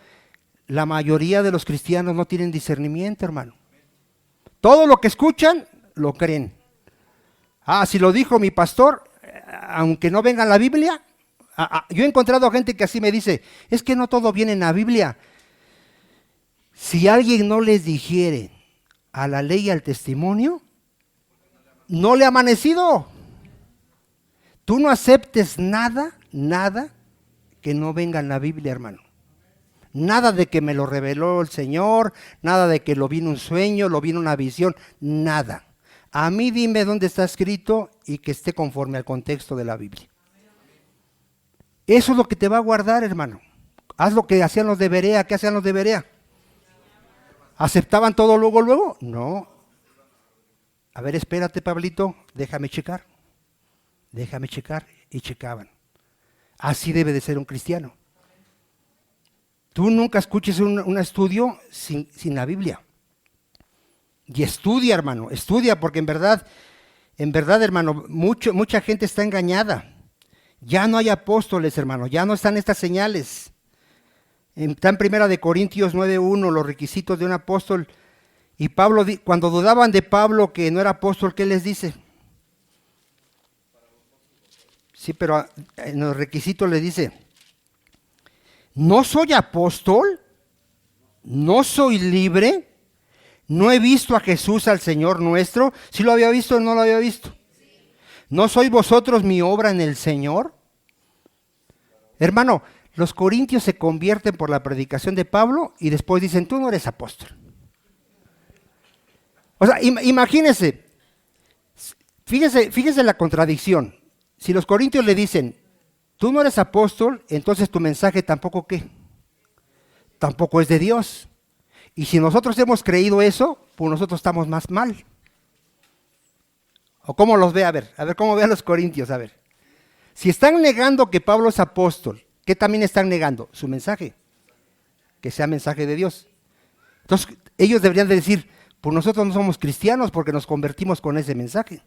la mayoría de los cristianos no tienen discernimiento, hermano. Todo lo que escuchan, lo creen. Si lo dijo mi pastor, aunque no venga en la Biblia. Yo he encontrado gente que así me dice, es que no todo viene en la Biblia. Si alguien no les dijere a la ley y al testimonio, no le ha amanecido. Tú no aceptes nada que no venga en la Biblia, hermano. Nada de que me lo reveló el Señor, nada de que lo vi en un sueño, lo vi en una visión, nada. A mí dime dónde está escrito y que esté conforme al contexto de la Biblia. Eso es lo que te va a guardar, hermano. Haz lo que hacían los de Berea. ¿Qué hacían los de Berea? ¿Aceptaban todo luego? No. A ver, espérate, Pablito, déjame checar. Y checaban. Así debe de ser un cristiano. Tú nunca escuches un estudio sin la Biblia. Y estudia, hermano, estudia, porque en verdad, hermano, mucha gente está engañada. Ya no hay apóstoles, hermano, ya no están estas señales. Está en 1 Corintios 9:1, los requisitos de un apóstol. Y Pablo, cuando dudaban de Pablo que no era apóstol, ¿qué les dice? Sí, pero en los requisitos les dice, ¿no soy apóstol? ¿No soy libre? ¿No he visto a Jesús, al Señor nuestro? ¿Sí lo había visto o no lo había visto? ¿No sois vosotros mi obra en el Señor? Hermano, los corintios se convierten por la predicación de Pablo y después dicen, tú no eres apóstol. O sea, imagínense, fíjese la contradicción. Si los corintios le dicen, tú no eres apóstol, entonces tu mensaje tampoco ¿qué? Tampoco es de Dios. Y si nosotros hemos creído eso, pues nosotros estamos más mal. ¿O cómo los ve? A ver cómo ve a los corintios, a ver. Si están negando que Pablo es apóstol, ¿qué también están negando? Su mensaje, que sea mensaje de Dios. Entonces, ellos deberían de decir, pues nosotros no somos cristianos porque nos convertimos con ese mensaje.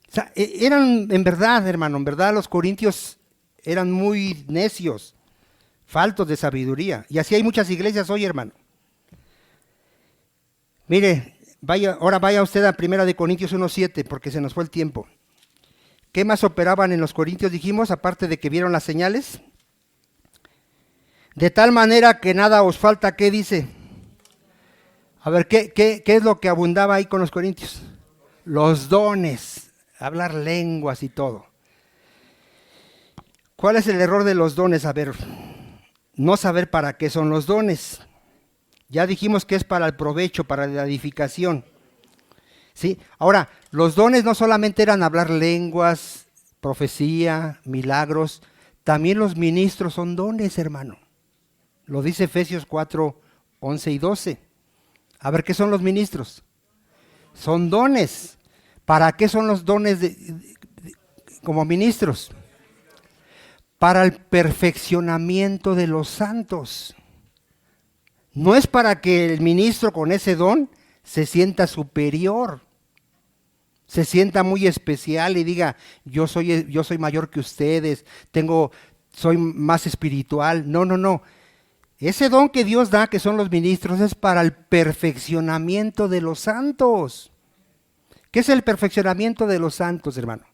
O sea, eran, en verdad, hermano, en verdad los corintios eran muy necios, faltos de sabiduría. Y así hay muchas iglesias hoy, hermano. Mire, ahora vaya usted a 1 Corintios 1:7, porque se nos fue el tiempo. ¿Qué más operaban en los corintios, dijimos, aparte de que vieron las señales? De tal manera que nada os falta, ¿qué dice? A ver, ¿qué es lo que abundaba ahí con los corintios? Los dones, hablar lenguas y todo. ¿Cuál es el error de los dones? A ver, no saber para qué son los dones. Ya dijimos que es para el provecho, para la edificación. ¿Sí? Ahora, los dones no solamente eran hablar lenguas, profecía, milagros, también los ministros son dones, hermano. Lo dice Efesios 4:11 y 12. A ver, ¿qué son los ministros? Son dones. ¿Para qué son los dones como ministros? Para el perfeccionamiento de los santos. No es para que el ministro con ese don se sienta superior, se sienta muy especial y diga, yo soy mayor que ustedes, soy más espiritual. No. Ese don que Dios da, que son los ministros, es para el perfeccionamiento de los santos. ¿Qué es el perfeccionamiento de los santos, hermano?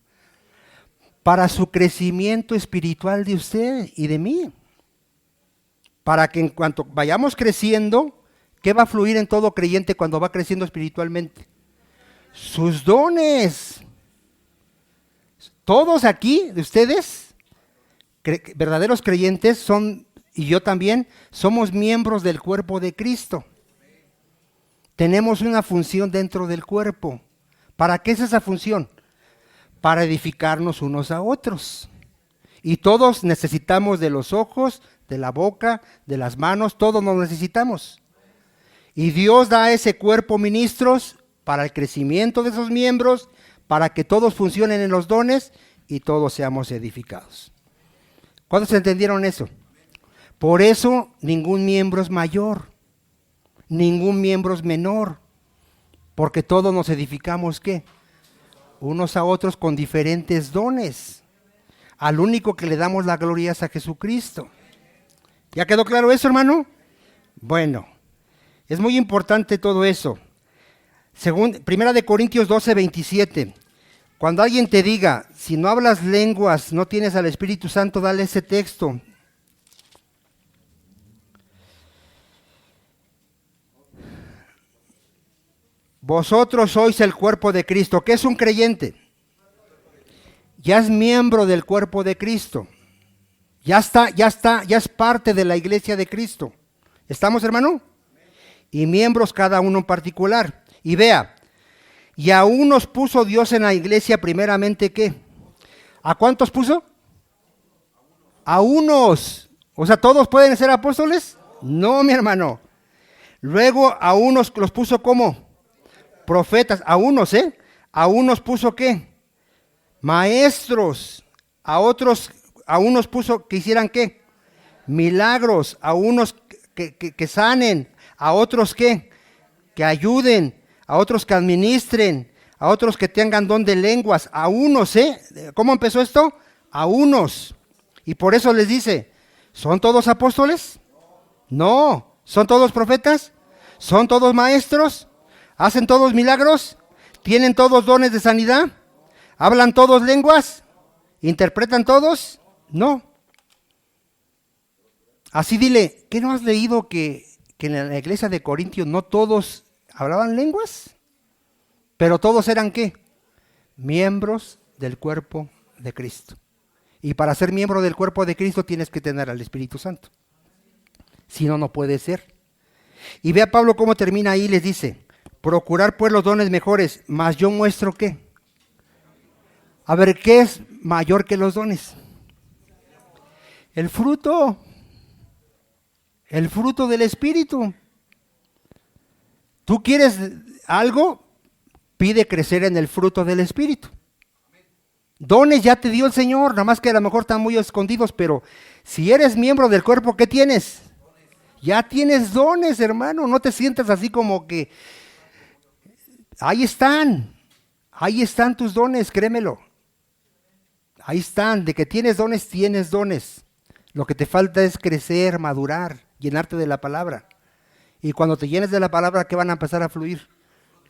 Para su crecimiento espiritual de usted y de mí. Para que en cuanto vayamos creciendo, ¿qué va a fluir en todo creyente cuando va creciendo espiritualmente? Sus dones. Todos aquí, de ustedes, verdaderos creyentes son, y yo también, somos miembros del cuerpo de Cristo. Tenemos una función dentro del cuerpo. ¿Para qué es esa función? Para edificarnos unos a otros. Y todos necesitamos de los ojos, de la boca, de las manos, todos nos necesitamos. Y Dios da a ese cuerpo ministros para el crecimiento de esos miembros, para que todos funcionen en los dones y todos seamos edificados. ¿Cuántos entendieron eso? Por eso ningún miembro es mayor, ningún miembro es menor, porque todos nos edificamos, ¿qué? Unos a otros con diferentes dones. Al único que le damos la gloria es a Jesucristo. ¿Ya quedó claro eso, hermano? Bueno, es muy importante todo eso. Primera de Corintios 12, 27. Cuando alguien te diga, si no hablas lenguas, no tienes al Espíritu Santo, dale ese texto. Vosotros sois el cuerpo de Cristo. ¿Qué es un creyente? Ya es miembro del cuerpo de Cristo. Ya es parte de la iglesia de Cristo. ¿Estamos, hermano? Y miembros cada uno en particular. Y vea, y a unos puso Dios en la iglesia primeramente, ¿qué? ¿A cuántos puso? A unos. O sea, ¿todos pueden ser apóstoles? No, mi hermano. Luego a unos los puso como profetas, a unos, a unos puso ¿qué? Maestros, a unos puso que hicieran ¿qué? Milagros, a unos que sanen, a otros ¿qué? Que ayuden, a otros que administren, a otros que tengan don de lenguas, a unos, ¿cómo empezó esto? A unos. Y por eso les dice, ¿son todos apóstoles? No. ¿Son todos profetas? ¿Son todos maestros? ¿Hacen todos milagros? ¿Tienen todos dones de sanidad? ¿Hablan todos lenguas? ¿Interpretan todos? No. Así dile, ¿qué no has leído que en la iglesia de Corintios no todos hablaban lenguas? Pero todos eran ¿qué? Miembros del cuerpo de Cristo. Y para ser miembro del cuerpo de Cristo tienes que tener al Espíritu Santo. Si no, no puede ser. Y ve a Pablo cómo termina ahí, les dice, procurar pues los dones mejores, mas yo muestro ¿qué? A ver, ¿qué es mayor que los dones? El fruto del Espíritu. ¿Tú quieres algo? Pide crecer en el fruto del Espíritu. Dones ya te dio el Señor, nada más que a lo mejor están muy escondidos, pero si eres miembro del cuerpo, ¿qué tienes? Ya tienes dones, hermano, no te sientas así como que ahí están tus dones, créemelo. Ahí están, de que tienes dones. Lo que te falta es crecer, madurar, llenarte de la palabra. Y cuando te llenes de la palabra, ¿qué van a empezar a fluir?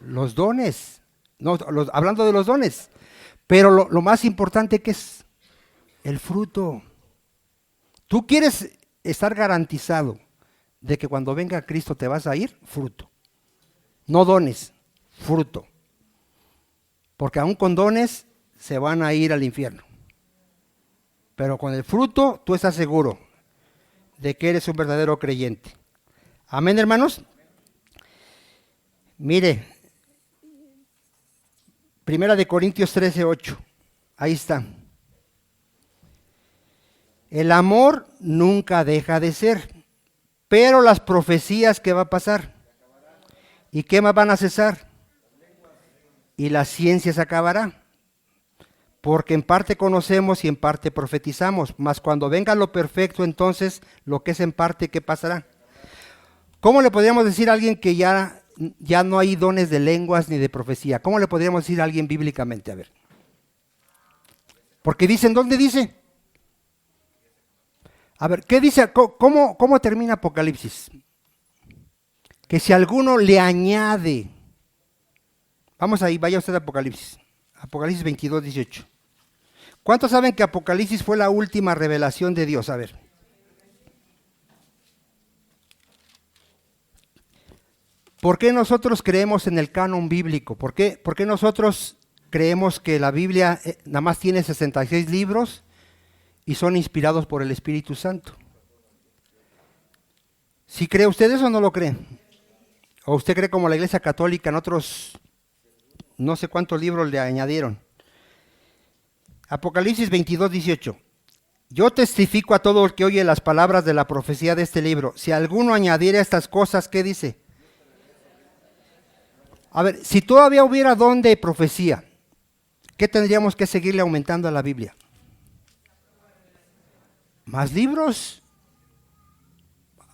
Los dones. No, hablando de los dones. Pero lo más importante que es el fruto. Tú quieres estar garantizado de que cuando venga Cristo te vas a ir, fruto. No dones, fruto. Porque aún con dones se van a ir al infierno. Pero con el fruto tú estás seguro de que eres un verdadero creyente. Amén, hermanos. Mire, Primera de Corintios 13:8. Ahí está. El amor nunca deja de ser, pero las profecías, ¿qué va a pasar? ¿Y qué más van a cesar? Y la ciencia se acabará. Porque en parte conocemos y en parte profetizamos, mas cuando venga lo perfecto, entonces lo que es en parte, ¿qué pasará? ¿Cómo le podríamos decir a alguien que ya no hay dones de lenguas ni de profecía? ¿Cómo le podríamos decir a alguien bíblicamente? A ver. Porque dicen, ¿dónde dice? A ver, ¿qué dice? ¿Cómo termina Apocalipsis? Que si alguno le añade. Vamos ahí, vaya usted a Apocalipsis. Apocalipsis 22:18. ¿Cuántos saben que Apocalipsis fue la última revelación de Dios? A ver. ¿Por qué nosotros creemos en el canon bíblico? ¿Por qué nosotros creemos que la Biblia nada más tiene 66 libros y son inspirados por el Espíritu Santo? ¿Sí cree usted eso o no lo cree? ¿O usted cree como la Iglesia Católica en otros no sé cuántos libros le añadieron? Apocalipsis 22:18. Yo testifico a todo el que oye las palabras de la profecía de este libro. Si alguno añadiera estas cosas, ¿qué dice? A ver, si todavía hubiera don de profecía, ¿qué tendríamos que seguirle aumentando a la Biblia? ¿Más libros?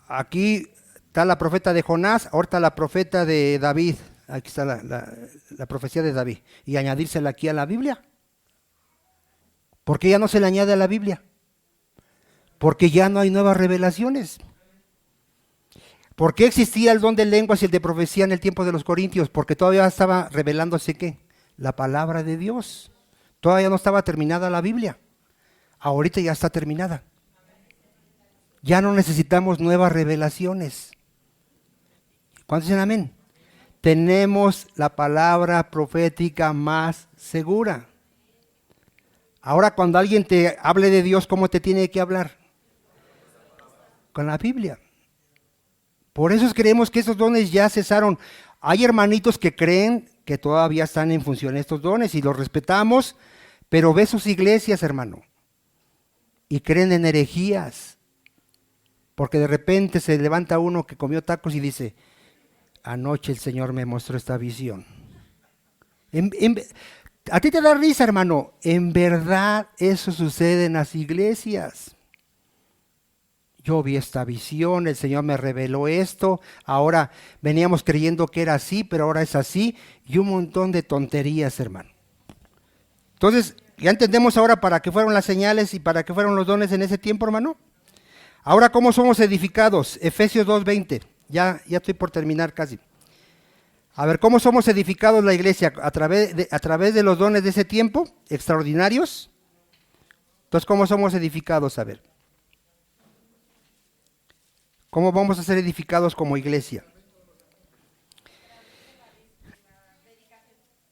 aquí está la profeta de Jonás, ahorita la profeta de David. Aquí está la profecía de David. Y añadírsela aquí a la Biblia. ¿Por qué ya no se le añade a la Biblia? Porque ya no hay nuevas revelaciones. ¿Por qué existía el don de lenguas y el de profecía en el tiempo de los corintios? Porque todavía estaba revelándose ¿qué? La palabra de Dios. Todavía no estaba terminada la Biblia. Ahorita ya está terminada. Ya no necesitamos nuevas revelaciones. ¿Cuántos dicen amén? Tenemos la palabra profética más segura. Ahora cuando alguien te hable de Dios, ¿cómo te tiene que hablar? Con la Biblia. Por eso creemos que esos dones ya cesaron. Hay hermanitos que creen que todavía están en función estos dones y los respetamos, pero ve sus iglesias, hermano, y creen en herejías. Porque de repente se levanta uno que comió tacos y dice, anoche el Señor me mostró esta visión. A ti te da risa, hermano. En verdad eso sucede en las iglesias. Yo vi esta visión, el Señor me reveló esto, ahora veníamos creyendo que era así, pero ahora es así, y un montón de tonterías, hermano. Entonces, ya entendemos ahora para qué fueron las señales y para qué fueron los dones en ese tiempo, hermano. Ahora, ¿cómo somos edificados? Efesios 2:20, ya estoy por terminar casi. A ver, ¿cómo somos edificados la iglesia? A través de los dones de ese tiempo, extraordinarios. Entonces, ¿cómo somos edificados? A ver. ¿Cómo vamos a ser edificados como iglesia?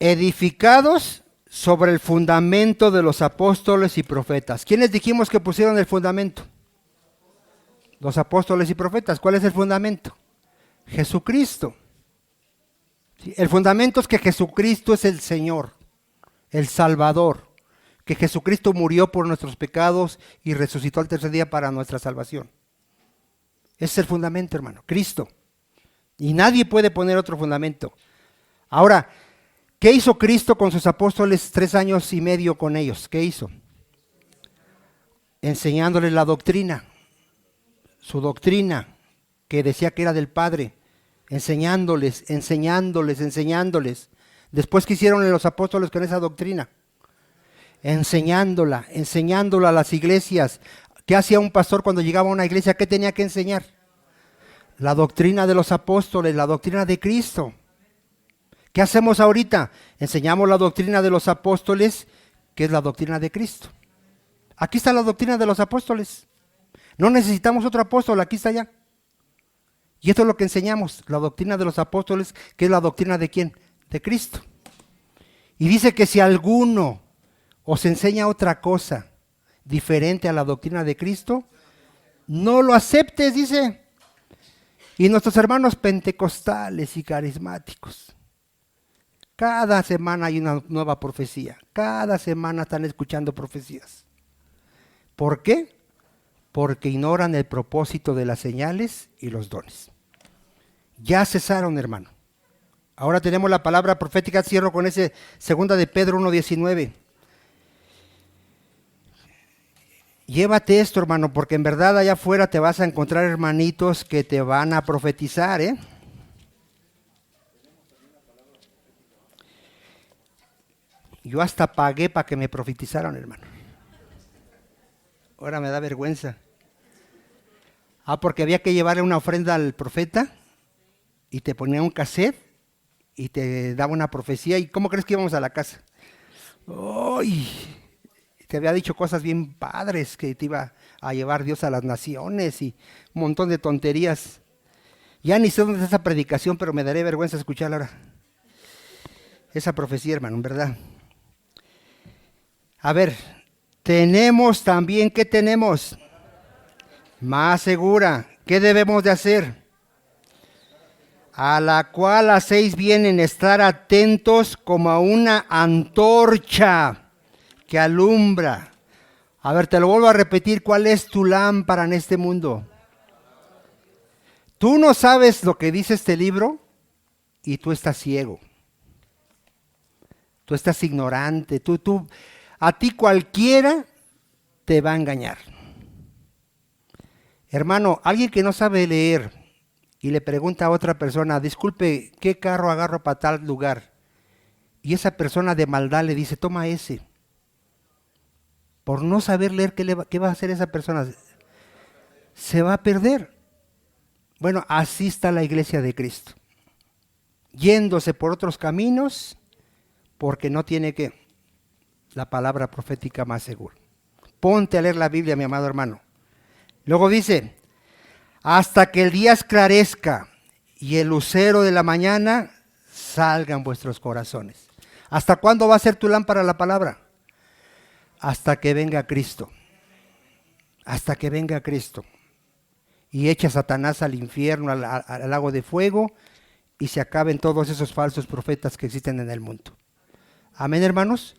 Edificados sobre el fundamento de los apóstoles y profetas. ¿Quiénes dijimos que pusieron el fundamento? Los apóstoles y profetas. ¿Cuál es el fundamento? Jesucristo. ¿Sí? El fundamento es que Jesucristo es el Señor, el Salvador, que Jesucristo murió por nuestros pecados y resucitó al tercer día para nuestra salvación. Ese es el fundamento, hermano, Cristo. Y nadie puede poner otro fundamento. Ahora, ¿qué hizo Cristo con sus apóstoles 3 años y medio con ellos? ¿Qué hizo? Enseñándoles la doctrina, su doctrina, que decía que era del Padre, enseñándoles. Después, ¿qué hicieron los apóstoles con esa doctrina? Enseñándola a las iglesias. ¿Qué hacía un pastor cuando llegaba a una iglesia? ¿Qué tenía que enseñar? La doctrina de los apóstoles, la doctrina de Cristo. ¿Qué hacemos ahorita? Enseñamos la doctrina de los apóstoles, que es la doctrina de Cristo. Aquí está la doctrina de los apóstoles. No necesitamos otro apóstol, aquí está ya. Y esto es lo que enseñamos, la doctrina de los apóstoles, que es la doctrina de ¿quién? De Cristo. Y dice que si alguno os enseña otra cosa diferente a la doctrina de Cristo, no lo aceptes, dice. Y nuestros hermanos pentecostales y carismáticos, cada semana hay una nueva profecía, cada semana están escuchando profecías. ¿Por qué? Porque ignoran el propósito de las señales y los dones. Ya cesaron, hermano. Ahora tenemos la palabra profética, cierro con ese 2 de Pedro 1:19. Llévate esto, hermano, porque en verdad allá afuera te vas a encontrar hermanitos que te van a profetizar, ¿eh? Yo hasta pagué para que me profetizaran, hermano. Ahora me da vergüenza. Porque había que llevarle una ofrenda al profeta y te ponía un cassette y te daba una profecía. ¿Y cómo crees que íbamos a la casa? ¡Ay! Te había dicho cosas bien padres, que te iba a llevar Dios a las naciones y un montón de tonterías. Ya ni sé dónde está esa predicación, pero me daré vergüenza escucharla ahora. Esa profecía, hermano, en verdad. A ver, tenemos también, ¿qué tenemos? Más segura. ¿Qué debemos de hacer? A la cual hacéis bien en estar atentos como a una antorcha que alumbra. A ver, te lo vuelvo a repetir, ¿cuál es tu lámpara en este mundo? Tú no sabes lo que dice este libro y tú estás ciego. Tú estás ignorante. A ti cualquiera te va a engañar. Hermano, alguien que no sabe leer y le pregunta a otra persona, disculpe, ¿qué carro agarro para tal lugar? Y esa persona de maldad le dice, toma ese. Por no saber leer, ¿qué va a hacer esa persona? Se va a perder. Bueno, así está la iglesia de Cristo. Yéndose por otros caminos porque no tiene la palabra profética más segura. Ponte a leer la Biblia, mi amado hermano. Luego dice, hasta que el día esclarezca y el lucero de la mañana salgan vuestros corazones. ¿Hasta cuándo va a ser tu lámpara la palabra? Hasta que venga Cristo. Hasta que venga Cristo. Y eche a Satanás al infierno, al lago de fuego, y se acaben todos esos falsos profetas que existen en el mundo. Amén, hermanos.